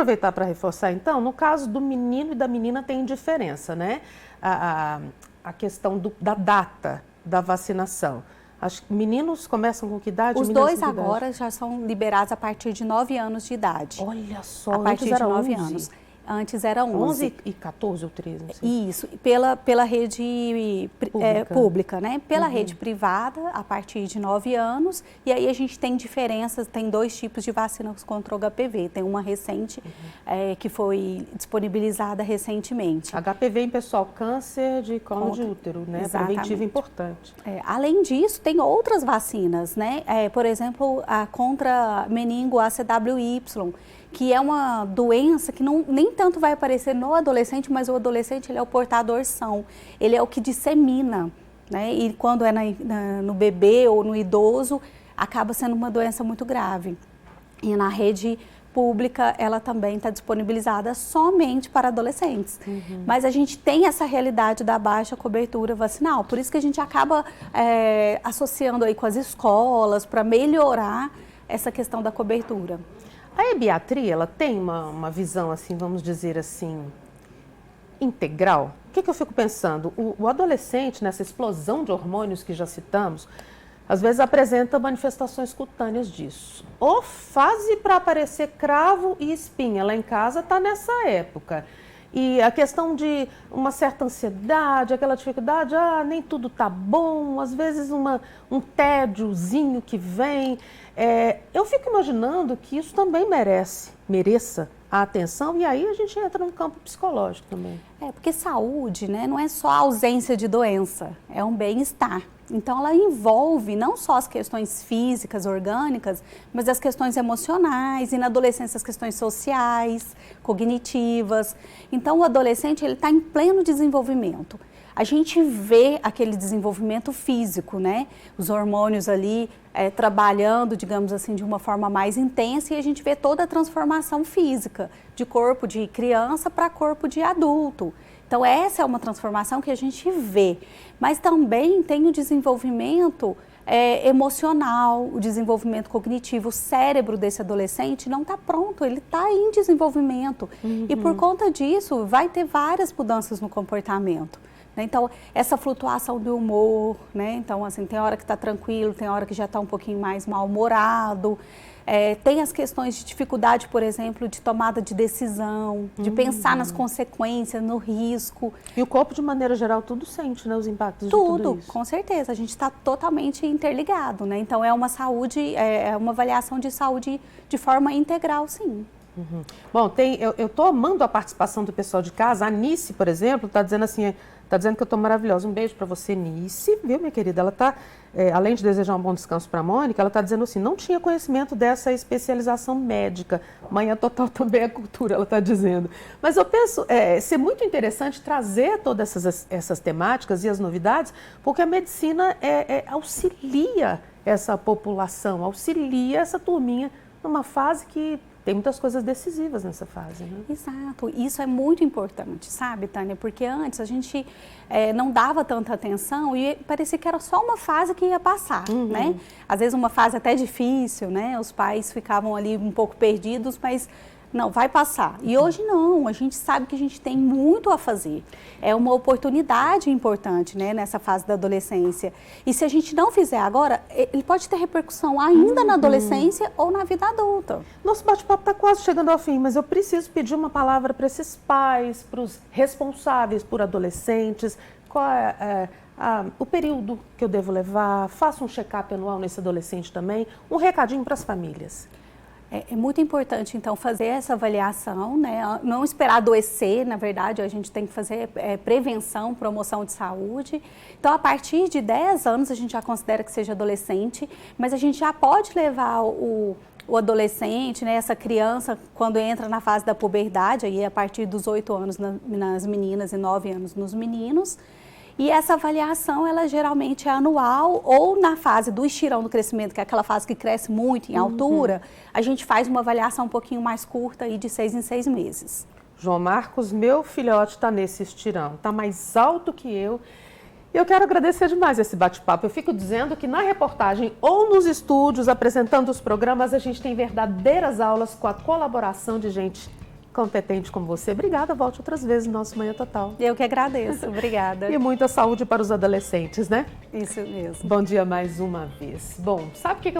aproveitar para reforçar, então, no caso do menino e da menina tem diferença, né? A questão da data da vacinação. Os meninos começam com que idade? Os dois agora já são liberados a partir de 9 anos de idade. Olha só, a partir de 9 anos. Antes era 11. 11 e 14 ou 13, não sei. Isso, pela rede pública, né? Pela rede privada, a partir de 9 anos. E aí a gente tem diferenças, tem 2 tipos de vacinas contra o HPV. Tem uma recente, que foi disponibilizada recentemente. HPV em pessoal, câncer de colo de útero, né? Exatamente. Preventivo importante. Além disso, tem outras vacinas, né? Por exemplo, a contra meningo ACWY, que é uma doença que nem tanto vai aparecer no adolescente, mas o adolescente ele é o portador são, ele é o que dissemina, né? E quando é no bebê ou no idoso, acaba sendo uma doença muito grave. E na rede pública, ela também está disponibilizada somente para adolescentes. Mas a gente tem essa realidade da baixa cobertura vacinal, por isso que a gente acaba associando aí com as escolas para melhorar essa questão da cobertura. A ebiatria, ela tem uma visão, assim, vamos dizer assim, integral? O que eu fico pensando? O adolescente, nessa explosão de hormônios que já citamos, às vezes apresenta manifestações cutâneas disso. Ou fase para aparecer cravo e espinha, lá em casa está nessa época. E a questão de uma certa ansiedade, aquela dificuldade, nem tudo tá bom, às vezes um tédiozinho que vem. Eu fico imaginando que isso também mereça a atenção, e aí a gente entra no campo psicológico também. Porque saúde, né, não é só a ausência de doença, é um bem-estar. Então ela envolve não só as questões físicas, orgânicas, mas as questões emocionais e na adolescência as questões sociais, cognitivas. Então o adolescente ele está em pleno desenvolvimento. A gente vê aquele desenvolvimento físico, né? Os hormônios ali trabalhando, digamos assim, de uma forma mais intensa, e a gente vê toda a transformação física, de corpo de criança para corpo de adulto. Então essa é uma transformação que a gente vê, mas também tem o desenvolvimento emocional, o desenvolvimento cognitivo. O cérebro desse adolescente não está pronto, ele está em desenvolvimento. E por conta disso vai ter várias mudanças no comportamento. Então, essa flutuação do humor, né? Então, assim, tem hora que está tranquilo, tem hora que já está um pouquinho mais mal-humorado. Tem as questões de dificuldade, por exemplo, de tomada de decisão, de pensar nas consequências, no risco. E o corpo, de maneira geral, tudo sente, né, os impactos de tudo isso? Com certeza. A gente está totalmente interligado, né? Então, é uma saúde, é uma avaliação de saúde de forma integral, sim. Bom, eu estou amando a participação do pessoal de casa. A Nice, por exemplo, está dizendo assim, está dizendo que eu estou maravilhosa. Um beijo para você, Nice, viu, minha querida? Ela está, além de desejar um bom descanso para a Mônica, ela está dizendo assim, não tinha conhecimento dessa especialização médica. Manhã total também é cultura, ela está dizendo. Mas eu penso, ser muito interessante trazer todas essas temáticas e as novidades, porque a medicina auxilia essa população, auxilia essa turminha numa fase que tem muitas coisas decisivas nessa fase, né? Exato. Isso é muito importante, sabe, Tânia? Porque antes a gente não dava tanta atenção e parecia que era só uma fase que ia passar, né? Às vezes uma fase até difícil, né? Os pais ficavam ali um pouco perdidos, mas não, vai passar. E hoje não, a gente sabe que a gente tem muito a fazer. É uma oportunidade importante, né, nessa fase da adolescência. E se a gente não fizer agora, ele pode ter repercussão ainda na adolescência ou na vida adulta. Nosso bate-papo está quase chegando ao fim, mas eu preciso pedir uma palavra para esses pais, para os responsáveis por adolescentes. Qual é o período que eu devo levar? Faça um check-up anual nesse adolescente também. Um recadinho para as famílias. É muito importante, então, fazer essa avaliação, né? Não esperar adoecer, na verdade, a gente tem que fazer prevenção, promoção de saúde. Então, a partir de 10 anos, a gente já considera que seja adolescente, mas a gente já pode levar o adolescente, né, essa criança, quando entra na fase da puberdade, aí a partir dos 8 anos nas meninas e 9 anos nos meninos. E essa avaliação, ela geralmente é anual ou na fase do estirão do crescimento, que é aquela fase que cresce muito em altura, a gente faz uma avaliação um pouquinho mais curta, aí de 6 em 6 meses. João Marcos, meu filhote está nesse estirão, está mais alto que eu. E eu quero agradecer demais esse bate-papo. Eu fico dizendo que na reportagem ou nos estúdios, apresentando os programas, a gente tem verdadeiras aulas com a colaboração de gente competente como você. Obrigada, volte outras vezes no nosso Manhã Total. Eu que agradeço, obrigada. E muita saúde para os adolescentes, né? Isso mesmo. Bom dia mais uma vez. Bom, sabe o que